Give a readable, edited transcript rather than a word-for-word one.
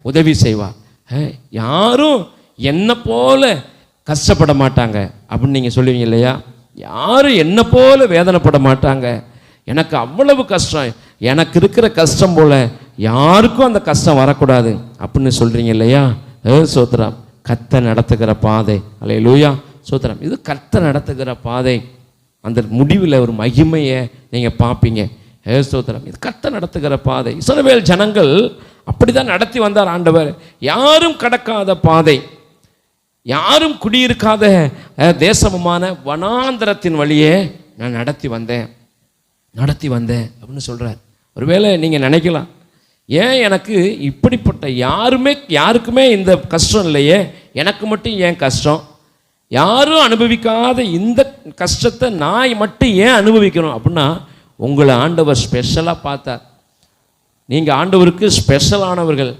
உதவி செய்வார். யாரும் என்ன போல கஷ்டப்பட மாட்டாங்க அப்படின்னு நீங்கள் சொல்லுவீங்க இல்லையா? யாரும் என்ன போல வேதனைப்பட மாட்டாங்க. எனக்கு அவ்வளவு கஷ்டம், எனக்கு இருக்கிற கஷ்டம் போல் யாருக்கும் அந்த கஷ்டம் வரக்கூடாது அப்படின்னு சொல்கிறீங்க இல்லையா? சோத்திரம். கர்த்தர் நடத்துகிற பாதை. அல்லேலூயா, சோத்திரம். இது கர்த்தர் நடத்துகிற பாதை. அந்த முடிவில் ஒரு மகிமையை நீங்கள் பார்ப்பீங்க. சோத்திரம். இது கர்த்தர் நடத்துகிற பாதை. இஸ்ரவேல் ஜனங்கள் அப்படி தான் நடத்தி வந்தார் ஆண்டவர். யாரும் கடக்காத பாதை, யாரும் குடியிருக்காத தேசமுமான வனாந்தரத்தின் வழியே நான் நடத்தி வந்தேன் அப்படின்னு சொல்கிறார். ஒருவேளை நீங்கள் நினைக்கலாம், ஏன் எனக்கு இப்படிப்பட்ட யாருக்குமே இந்த கஷ்டம் இல்லையே, எனக்கு மட்டும் ஏன் கஷ்டம்? யாரும் அனுபவிக்காத இந்த கஷ்டத்தை நான் மட்டும் ஏன் அனுபவிக்கணும் அப்படின்னா, உங்களை ஆண்டவர் ஸ்பெஷலாக பார்த்தார். நீங்கள் ஆண்டவருக்கு ஸ்பெஷலானவர்கள்.